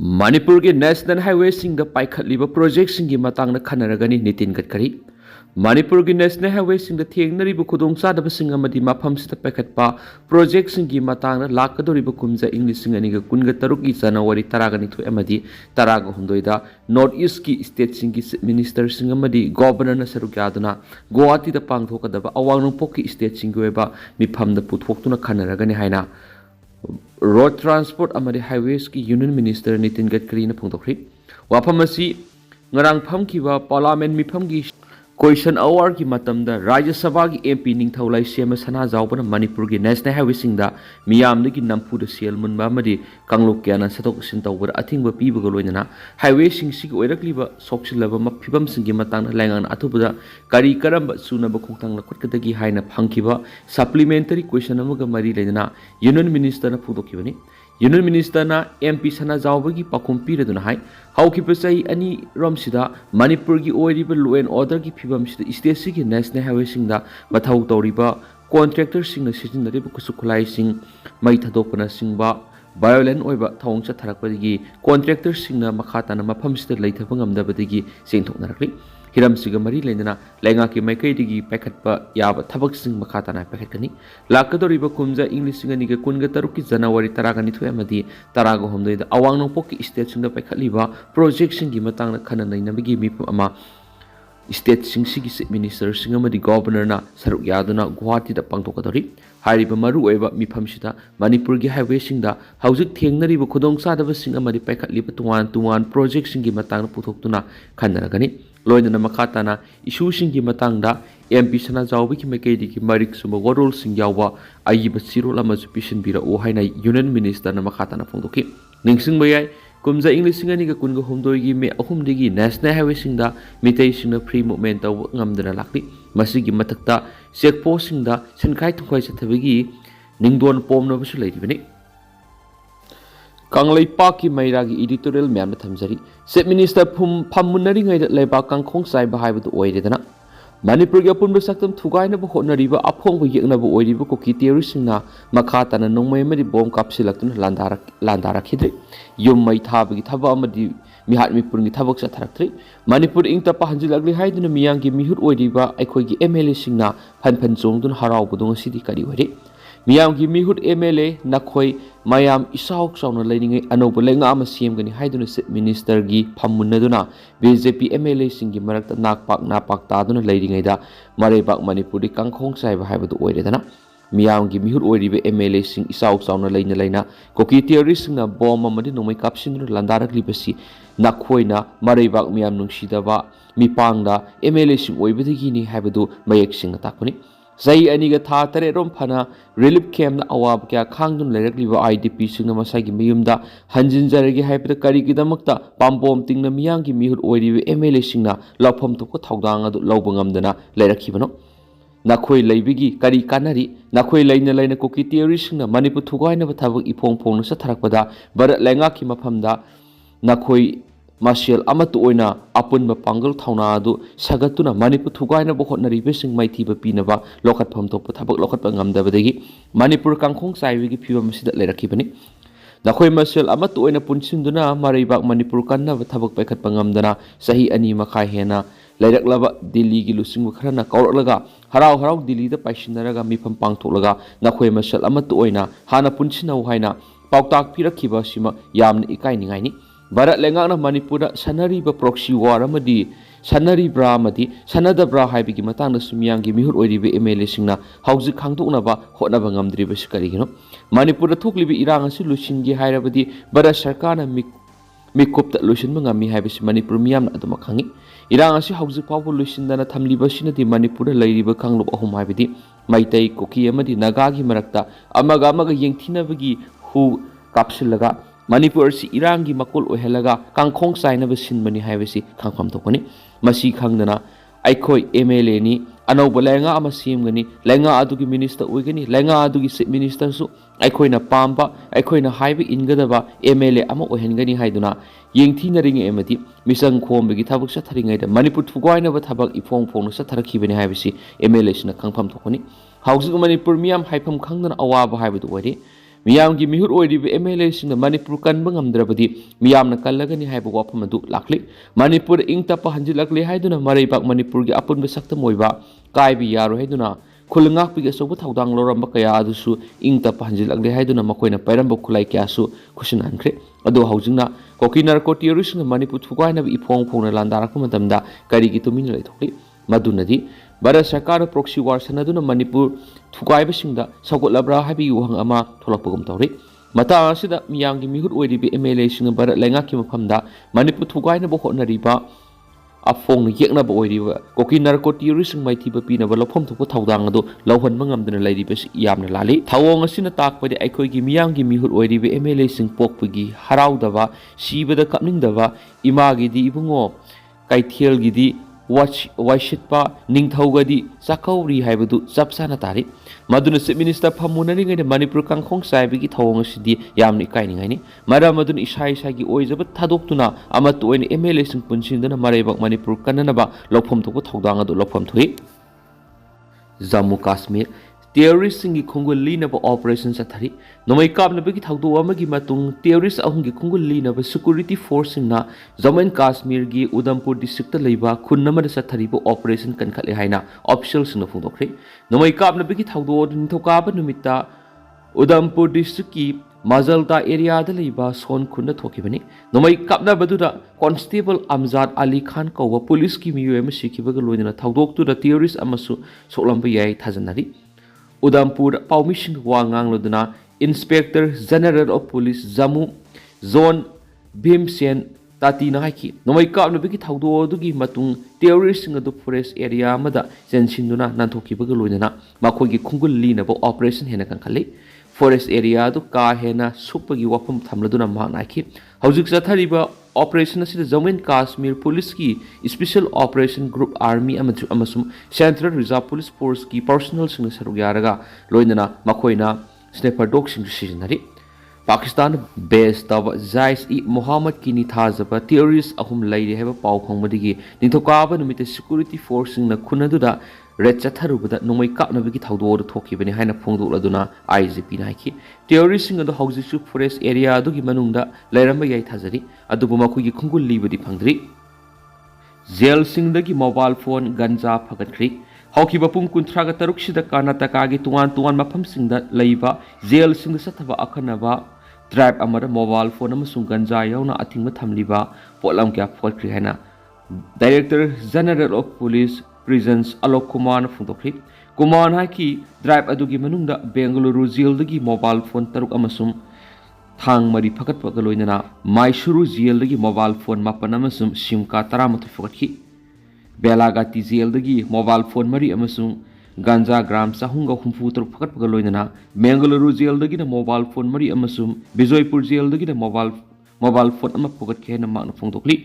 Manipur ki National Highway sing da paikhatliba project sing gi matang na khanaragani Nitin Gadkari. Manipur ki National Highway sing da thengnariba khudongchadaba sing amadi mafam sida paikhatpa project sing gi matang na lakadoriba kumja English sing ani ga kunga taruk ki January taragani thu amadi taraga hundoida North East ki state sing gi minister sing amadi governor na saruk yaduna Guwahati da pangthokadaba awang nungpok ki state sing gi weba mifam da puthoktuna khanaragani haina Road Transport amadi Highways ki Union Minister Nitin Gadkari na phongtokri wafam asi ngarang phamkiba parliament mifam gi question hour ki matamda Rajya Sabha ki MP ningthaulai sema sana jawbana Manipur ki National Highway singda miyam ki nampu da sel munba amadi kanglok kyana satok sin tawbar athingba pibaga loinana highway sing sig oirakliba soksilaba mapibam singi matang langan athubuda kari karamba sunaba khongtang la khotkadagi haina phangkiba supplementary question amaga mari leina Union Minister na phudokibani Union Minister na MP sana jawbagi pakhum piraduna hai haukipa sai ani romsida Manipur gi oiriba law and order gi phibam sida state sigi National Highway singda mathau tawriba contractor singna sijinariba kusukhulai sing mai thadopana singba violent oiba thong cha tharakpadagi contractor singna makhatana mafam sida leithaba ngamdabadagi sengthoknarakli hiram siga mari lendana lenga ki maikai digi paikhatpa yaba thabak sing makhatana paikhatkani lakadoriba kumja English sing ani ga kunga taruk ki January taragani thu amadi taraga homdoida awang nongpok ki state sing da paikhatliba project sing gi matang na khana nainabagi mifam ama state sing sigi minister sing amadi governor na saruk yaduna Guwahati da pangthokadori hariba maru oiba mifam sida Manipur gi highway sing da haujik thengnariba khudongchadaba sing amadi paikhatliba tuwan project sing gi matang na puthoktuna khanaragani loina makhatana issue sing gi matang da MP sana jawbi ki mekai di ki marik suma warol sing yawa ayiba sirol ama jupishin bira o haina Union Minister na makhatana phongdoki ningsing bayai kumja English sing ani ga kunga homdoi gi me ahum digi National Highway sing da Meitei sing na free movement taw ngamdana lakli masigi matakta checkpost sing da senkhai thunkhai chathabagi ningdon pomna busu leiribani Kanglai Paki Mairagi editorial myam thamjari Chief Minister Munnaringai da leba kangkhong sai ba haibadu oiredana Manipur gi punba saktam thugaina ba honariba aphong ba yekna ba oiriba Kuki theory singna makhatana nongmai mari bom kapsilaktun landara khidre yum mai thaba gi thaba amadi mihat mipur gi thabak sa tharaktre Manipur ingta pa hanjilagli haiduna miyangi mihut oiriba aikhoi gi MLA singna phan chongdun harau budung sidi kari wari Miyam gi mihut MLA nakhoi mayam isauk sauna leiningai anoba lenga ama siamgani haiduna minister gi phammunnaduna BJP MLA singi marakta napak taduna leiringai da marebak Manipur di kangkhong saiba haibadu oiredana miyam gi mihut oiribe MLA sing isauk sauna leina Kuki theory singna bom amadi nomai kapsinduna landarak libasi nakhoina marebak miyam nungsidaba mipangda MLA sing oibadagi ni haibadu mayek sing takuni Zai aniga tha tare rom phana relief camp na awab kya khangdun lerakliba IDP singna masagi miyumda hanjinjaragi haibada kari gidamakta pampom tingna miyangi mihut oiribe MLA singna lawpham to ko thawdang adu lawbangamdana lerakibano nakhoi leibigi kari kanari nakhoi leina Kuki theory singna Manipur thugaina ba thabak ipong sa tharakpada barat lenga ki maphamda nakhoi Marshal amatu oina apunba pangal thauna adu sagatuna Manipur thugaina ba hotnaribe sing maithiba pinaba lokat pham tokpa thabak lokat pa ngamdabadagi Manipur kangkhong saiwigi phibam sida lerakibani nakhoi Marshal amatu oina punsinduna maribak Manipur kanna ba thabak paikhat pangamdana sahi ani makhai hena leiraklaba Delhi gi lusingbu kharana kauraklaga harau Delhi da paisinaraga mifam pangthoklaga nakhoi Marshal amatu oina hana punsinau haina pauktak pirakhiba sima yamna ikai ningaini Barat lengakna Manipura sanariba proxy war amadi sanaribra amadi sanadabra haibigi matangna sumyangi mihut oiribe MLA singna hauzik khangdoknaba hotnaba ngamdriba sikarigino Manipura thoklibi irang asi lusingi hairabadi Barat sarkarna mikopta lusinba ngami haibisi Manipur miyamna aduma khangi irang asi hauzik pawbo lusindana thamliba sinadi Manipura leiriba khanglop ahum haibidi Meitei Kuki amadi Naga gi marakta amaga yengthinabagi hu kapsilaga Manipur si irangi makul ohelaga kangkhong sainaba sinbani haibasi khangpham thokani masi khangdana aikhoi MLA ni anoba lenga ama simgani lenga adugi minister oigani lenga adugi minister su aikhoina pamba aikhoina haibe ingadaba MLA ama ohengani haiduna yengthinaringe emati misang khombegi thabak sa tharingai da Manipur thugaina ba thabak ipong sa tharakhibani haibasi MLA sina khangpham thokani hausig Manipur miyam haifam khangdana awaba haibadu wari ꯃꯤꯌꯥꯝꯒꯤ ꯃꯤꯍꯨꯠ ꯑꯣꯏꯔꯤꯕ MLAꯁꯤꯡꯅ ꯃꯅꯤꯄꯨꯔ ꯀꯟꯕ ꯉꯝꯗ꯭ꯔꯕꯗꯤ ꯃꯤꯌꯥꯝꯅ ꯀꯜꯂꯒꯅꯤ ꯍꯥꯏꯕ ꯋꯥꯐꯝ ꯑꯗꯨ ꯂꯥꯛꯂꯤ꯫ ꯃꯅꯤꯄꯨꯔ ꯏꯪ ꯇꯞꯄ ꯍꯟꯖꯤꯜꯂꯛꯂꯦ ꯍꯥꯏꯗꯨꯅ ꯃꯔꯩꯕꯥꯛ ꯃꯅꯤꯄꯨꯔꯒꯤ ꯑꯄꯨꯟꯕ ꯁꯛꯇꯝ ꯑꯣꯏꯕ ꯀꯥꯏꯕ ꯌꯥꯔꯣꯏ ꯍꯥꯏꯗꯨꯅ ꯈꯨꯜ ꯉꯥꯛꯄꯒꯤ ꯑꯆꯧꯕ ꯊꯧꯗꯥꯡ ꯂꯧꯔꯝꯕ ꯀꯌꯥ ꯑꯗꯨꯁꯨ ꯏꯪ ꯇꯞꯄ ꯍꯟꯖꯤꯜꯂꯛꯂꯦ ꯍꯥꯏꯗꯨꯅ ꯃꯈꯣꯏꯅ ꯄꯥꯏꯔꯝꯕ ꯈꯨꯠꯂꯥꯏ ꯀꯌꯥꯁꯨ ꯈꯨꯠꯁꯤꯟꯅꯍꯟꯈ꯭ꯔꯦ꯫ ꯑꯗꯣ ꯍꯧꯖꯤꯛꯅ ꯀꯣꯀꯤ ꯅꯥꯔꯀꯣ ꯇꯦꯔꯣꯔꯤꯁꯁꯤꯡꯅ ꯃꯅꯤꯄꯨꯔ ꯊꯨꯒꯥꯏꯅꯕ ꯏꯐꯣꯡ ꯐꯣꯡꯅ ꯂꯥꯟꯗꯥꯔꯛꯄ ꯃꯇꯝꯗ ꯀꯔꯤꯒꯤ ꯇꯨꯃꯤꯟꯅ ꯂꯩꯊꯣꯛꯂꯤ? ꯃꯗꯨꯅꯗꯤ ꯚꯥꯔꯠ ꯁꯔꯀꯥꯔꯅ ꯄ꯭ꯔꯣꯛꯁꯤ ꯋꯥꯔ ꯁꯥꯟꯅꯗꯨꯅ ꯃꯅꯤꯄꯨꯔ ꯊꯨꯒꯥꯏꯕꯁꯤꯡꯗ ꯁꯧꯒꯠꯂꯕ꯭ꯔꯥ ꯍꯥꯏꯕꯒꯤ ꯋꯥꯍꯪ ꯑꯃ ꯊꯣꯛꯂꯛꯄꯒꯨꯝ ꯇꯧꯔꯤ꯫ ꯃꯇꯥꯡ ꯑꯁꯤꯗ ꯃꯤꯌꯥꯝꯒꯤ ꯃꯤꯍꯨꯠ ꯑꯣꯏꯔꯤꯕ MLAꯁꯤꯡꯅ ꯚꯥꯔꯠ ꯂꯩꯉꯥꯛꯀꯤ ꯃꯐꯝꯗ ꯃꯅꯤꯄꯨꯔ ꯊꯨꯒꯥꯏꯅꯕ ꯍꯣꯠꯅꯔꯤꯕ ꯑꯐꯣꯡꯅ ꯌꯦꯛꯅꯕ ꯑꯣꯏꯔꯤꯕ ꯀꯣꯀꯤ ꯅꯥꯔꯀꯣ ꯇꯦꯔꯣꯔꯤꯁꯁꯤꯡ ꯃꯥꯏꯊꯤꯕ ꯄꯤꯅꯕ ꯂꯧꯐꯝ ꯊꯣꯛꯄ ꯊꯧꯗꯥꯡ ꯑꯗꯨ ꯂꯧꯍꯟꯕ ꯉꯝꯗꯅ ꯂꯩꯔꯤꯕꯁꯤ ꯌꯥꯝꯅ ꯂꯥꯜꯂꯤ꯫ ꯊꯧꯑꯣꯡ ꯑꯁꯤꯅ ꯇꯥꯛꯄꯗꯤ ꯑꯩꯈꯣꯏꯒꯤ ꯃꯤꯌꯥꯝꯒꯤ ꯃꯤꯍꯨꯠ ꯑꯣꯏꯔꯤꯕ MLAꯁꯤꯡ ꯄꯣꯛꯄꯒꯤ ꯍꯔꯥꯎꯗꯕ, ꯁꯤꯕꯗ ꯀꯞꯅꯤꯡꯗꯕ, ꯏꯃꯥꯒꯤꯗꯤ ꯏꯕꯨꯡꯉꯣ ꯀꯩꯊꯦꯜꯒꯤꯗꯤ ꯋꯥꯏꯁꯤꯠꯄ, ꯅꯤꯡꯊꯧꯒꯗꯤ ꯆꯥꯛꯀꯧꯔꯤ ꯍꯥꯏꯕꯗꯨ ꯆꯞ ꯆꯥꯅ ꯇꯥꯔꯤ꯫ ꯃꯗꯨꯅ ꯆꯤꯞ ꯃꯤꯅꯤꯁꯇꯔ ꯐꯝ ꯃꯨꯟꯅꯔꯤꯉꯩꯗ ꯃꯅꯤꯄꯨꯔ ꯀꯥꯡꯈꯣꯡ ꯆꯥꯏꯕꯒꯤ ꯊꯧꯑꯣꯡ ꯑꯁꯤꯗꯤ ꯌꯥꯝꯅ ꯏꯀꯥꯏꯅꯤꯡꯉꯥꯏꯅꯤ꯫ ꯃꯔꯝ ꯑꯗꯨꯅ ꯏꯁꯥꯒꯤ ꯑꯣꯏꯖꯕ ꯊꯥꯗꯣꯛꯇꯨꯅ ꯑꯃꯠꯇ ꯑꯣꯏꯅ MLAꯁꯤꯡ ꯄꯨꯟꯁꯤꯟꯗꯨꯅ ꯃꯔꯩꯕꯥꯛ ꯃꯅꯤꯄꯨꯔ ꯀꯟꯅꯅꯕ ꯂꯧꯐꯝ ꯊꯣꯛꯄ ꯊꯧꯗꯥꯡ ꯑꯗꯨ ꯂꯧꯐꯝ ꯊꯣꯛꯏ꯫ ꯖꯝꯃꯨ ꯀꯥꯁꯃꯤꯔ ꯇꯦꯔꯣꯔꯤꯁꯁꯤꯡꯒꯤ ꯈꯣꯡꯒꯨꯜ ꯂꯤꯅꯕ ꯑꯣꯄꯔꯦꯁꯟ ꯆꯠꯊꯔꯤ꯫ ꯅꯣꯡꯃꯩ ꯀꯥꯞꯅꯕꯒꯤ ꯊꯧꯗꯣꯛ ꯑꯃꯒꯤ ꯃꯇꯨꯡ ꯇꯦꯔꯣꯔꯤꯁ ꯑꯍꯨꯝꯒꯤ ꯈꯣꯡꯒꯨꯜ ꯂꯤꯅꯕ ꯁꯦꯀꯨꯔꯤꯇꯤ ꯐꯣꯔꯁꯁꯤꯡꯅ ꯖꯝꯃꯨ ꯑꯦꯟड ꯀꯥꯁꯃꯤꯔꯒꯤ ꯎꯗꯝꯄꯨꯔ ꯗꯤꯁꯇ꯭ꯔꯤꯛꯇ ꯂꯩꯕ ꯈꯨꯟ ꯑꯃꯗ ꯆꯠꯊꯔꯤꯕ ꯑꯣꯄꯔꯦꯁꯟ ꯀꯟꯈꯠꯂꯦ ꯍꯥꯏꯅ ꯑꯣꯐꯤꯁꯤꯌꯦꯜꯁꯤꯡꯅ ꯐꯣꯡꯗꯣꯛꯈ꯭ꯔꯦ꯫ ꯅꯣꯡꯃꯩ ꯀꯥꯞꯅꯕꯒꯤ ꯊꯧꯗꯣꯛ ꯑꯗꯨ ꯅꯤꯡꯊꯧꯀꯥꯕ ꯅꯨꯃꯤꯠꯇ ꯎꯗꯝꯄꯨꯔ ꯗꯤꯁꯇ꯭ꯔꯤꯛꯀꯤ ꯃꯥꯖꯜꯇꯥ ꯑꯦꯔꯤꯌꯥꯗ ꯂꯩꯕ ꯁꯣꯟ ꯈꯨꯟꯗ ꯊꯣꯛꯈꯤꯕꯅꯤ꯫ ꯅꯣꯡꯃꯩ ꯀꯥꯞꯅꯕꯗꯨꯗ ꯀꯣꯟꯁꯇꯦꯕꯜ ꯑꯝꯖꯥꯗ ꯑꯂꯤ ꯈꯥꯟ ꯀꯧꯕ ꯄꯨꯂꯤꯁꯀꯤ ꯃꯤꯑꯣꯏ ꯑꯃ ꯁꯤꯈꯤꯕꯒ ꯂꯣꯏꯅꯅ ꯊꯧꯗꯣꯛꯇꯨꯗ ꯇꯦꯔꯣꯔꯤꯁ ꯑꯃꯁꯨ ꯁꯣꯛꯂꯝꯕ ꯌꯥꯏ ꯊꯥꯖꯅꯔꯤ꯫ ꯎꯗꯝꯄꯨꯔ ꯄꯥꯎꯃꯤꯁꯤꯡꯒ ꯋꯥ ꯉꯥꯡꯂꯗꯨꯅ inspector general of police Jammu zone Bhimsen ꯇꯥꯇꯤꯅ ꯍꯥꯏꯈꯤ ꯅꯣꯡꯃꯩ ꯀꯥꯞꯅꯕꯒꯤ ꯊꯧꯗꯣꯛ ꯑꯗꯨꯒꯤ ꯃꯇꯨꯡ ꯇꯦꯔꯣꯔꯤꯁꯁꯤꯡ ꯑꯗꯨ ꯐꯣꯔꯦꯁꯠ ꯑꯦꯔꯤꯌꯥ ꯑꯃꯗ ꯆꯦꯟꯁꯤꯟꯗꯨꯅ ꯅꯥꯟꯊꯣꯛꯈꯤꯕꯒ ꯂꯣꯏꯅꯅ ꯃꯈꯣꯏꯒꯤ ꯈꯣꯡꯒꯨꯜ ꯂꯤꯅꯕ ꯑꯣꯄꯔꯦꯁꯟ ꯍꯦꯟꯅ ꯀꯟꯈꯠꯂꯤ꯫ ꯐꯣꯔꯦꯁꯠ ꯑꯦꯔꯤꯌꯥ ꯑꯗꯨ ꯀꯥ ꯍꯦꯟꯅ ꯁꯨꯞꯄꯒꯤ ꯋꯥꯐꯝ ꯊꯝꯂꯗꯨꯅ ꯃꯍꯥꯛꯅ ꯍꯥꯏꯈꯤ ꯍꯧꯖꯤꯛ ꯆꯠꯊꯔꯤꯕ ꯑꯣꯄꯔꯦꯁꯟ ꯑꯁꯤꯗ ꯖꯝꯃꯨ ꯑꯦꯟड ꯀꯥꯁꯃꯤꯔ ꯄꯨꯂꯤꯁꯀꯤ ꯁ꯭ꯄꯦꯁꯤꯌꯦꯜ ꯑꯣꯄꯔꯦꯁꯟ ꯒ꯭ꯔꯨꯞ ꯑꯥꯔꯃꯤ ꯑꯃꯁꯨꯡ ꯁꯦꯟꯇ꯭ꯔꯦꯜ ꯔꯤꯖꯥꯔꯚ ꯄꯨꯂꯤꯁ ꯐꯣꯔꯁꯀꯤ ꯄꯔꯁꯣꯅꯦꯜꯁꯤꯡꯅ ꯁꯔꯨꯛ ꯌꯥꯔꯒ ꯂꯣꯏꯅꯅ ꯃꯈꯣꯏꯅ ꯁ꯭ꯅꯦꯄꯔ ꯗꯣꯒꯁꯤꯡꯁꯨ ꯁꯤꯖꯤꯟꯅꯔꯤ꯫ ꯄꯥꯀꯤꯁꯇꯥꯟ ꯕꯦꯖ ꯇꯧꯕ ꯖꯥꯏꯁ ꯏ ꯃꯣꯍꯥꯝꯃꯗꯀꯤ ꯅꯤꯡꯊꯥꯖꯕ ꯇꯦꯔꯣꯔꯤꯁ ꯑꯍꯨꯝ ꯂꯩꯔꯦ ꯍꯥꯏꯕ ꯄꯥꯎ ꯐꯪꯕꯗꯒꯤ ꯅꯤꯡꯊꯧꯀꯥꯕ ꯅꯨꯃꯤꯠꯇ ꯁꯦꯀꯨꯔꯤꯇꯤ ꯐꯣꯔꯁꯁꯤꯡꯅ ꯈꯨꯟ ꯑꯗꯨꯗ ꯔꯦꯗ ꯆꯠꯊꯔꯨꯕꯗ ꯅꯣꯡꯃꯩ ꯀꯥꯞꯅꯕꯒꯤ ꯊꯧꯗꯣꯛ ꯑꯗꯨ ꯊꯣꯛꯈꯤꯕꯅꯤ ꯍꯥꯏꯅ ꯐꯣꯡꯗꯣꯛꯂꯗꯨꯅ IGPꯅ ꯍꯥꯏꯈꯤ꯫ ꯇꯦꯔꯣꯔꯤꯁꯁꯤꯡ ꯑꯗꯨ ꯍꯧꯖꯤꯛꯁꯨ ꯐꯣꯔꯦꯁꯠ ꯑꯦꯔꯤꯌꯥ ꯑꯗꯨꯒꯤ ꯃꯅꯨꯡꯗ ꯂꯩꯔꯝꯕ ꯌꯥꯏ ꯊꯥꯖꯔꯤ ꯑꯗꯨꯕꯨ ꯃꯈꯣꯏꯒꯤ ꯈꯣꯡꯒꯨꯜ ꯂꯤꯕꯗꯤ ꯐꯪꯗ꯭ꯔꯤ꯫ ꯖꯦꯜꯁꯤꯡꯗꯒꯤ ꯃꯣꯕꯥꯏꯜ ꯐꯣꯟ ꯒꯟꯖꯥ ꯐꯒꯠꯈ꯭ꯔꯤ꯫ ꯍꯧꯈꯤꯕ ꯄꯨꯡ 36ꯁꯤꯗ ꯀꯔꯅꯥꯇꯀꯥꯒꯤ ꯇꯣꯉꯥꯟ ꯃꯐꯝꯁꯤꯡꯗ ꯂꯩꯕ ꯖꯦꯜꯁꯤꯡꯗ ꯆꯠꯊꯕ ꯑꯈꯟꯅꯕ ꯗ꯭ꯔꯥꯏꯕ ꯑꯃꯗ ꯃꯣꯕꯥꯏꯜ ꯐꯣꯟ ꯑꯃꯁꯨꯡ ꯒꯟꯖꯥ ꯌꯥꯎꯅ ꯑꯊꯤꯡꯕ ꯊꯝꯂꯤꯕ ꯄꯣꯠꯂꯝ ꯀꯌꯥ ꯐꯒꯠꯈ꯭ꯔꯤ ꯍꯥꯏꯅ director general of police ꯄ꯭ꯔꯤꯖꯟꯁ Alok ꯀꯨꯃꯥꯔꯅ ꯐꯣꯡꯗꯣꯛꯈꯤ꯫ ꯀꯨꯃꯥꯔꯅ ꯍꯥꯏꯈꯤ ꯗ꯭ꯔꯥꯏꯕ ꯑꯗꯨꯒꯤ ꯃꯅꯨꯡꯗ ꯕꯦꯡꯒꯂꯨꯔꯨ ꯖꯦꯜꯗꯒꯤ ꯃꯣꯕꯥꯏꯜ ꯐꯣꯟ 6 ꯑꯃꯁꯨꯡ ꯊꯥꯡ 4 ꯐꯒꯠꯄꯒ ꯂꯣꯏꯅꯅ ꯃꯥꯏꯁꯨꯔꯨ ꯖꯦꯜꯗꯒꯤ ꯃꯣꯕꯥꯏꯜ ꯐꯣꯟ 9 ꯑꯃꯁꯨꯡ ꯁꯤꯝ ꯀꯥꯔꯗ 13 ꯐꯒꯠꯈꯤ꯫ ꯕꯦꯂꯥꯒꯥꯇꯤ ꯖꯦꯜꯗꯒꯤ ꯃꯣꯕꯥꯏꯜ ꯐꯣꯟ 4 ꯑꯃꯁꯨꯡ ꯒꯥꯟꯖꯥ ꯒ꯭ꯔꯥꯝ 363 ꯐꯒꯠꯄꯒ ꯂꯣꯏꯅꯅ ꯕꯦꯡꯒꯂꯨꯔꯨ ꯖꯦꯜꯗꯒꯤꯅ ꯃꯣꯕꯥꯏꯜ ꯐꯣꯟ 4 ꯑꯃꯁꯨꯡ ꯕꯤꯖꯣꯏꯄꯨꯔ ꯖꯦꯜꯗꯒꯤꯅ ꯃꯣꯕꯥꯏꯜ ꯐꯣꯟ 1 ꯐꯒꯠꯈꯤ ꯍꯥꯏꯅ ꯃꯍꯥꯛꯅ ꯐꯣꯡꯗꯣꯛꯂꯤ꯫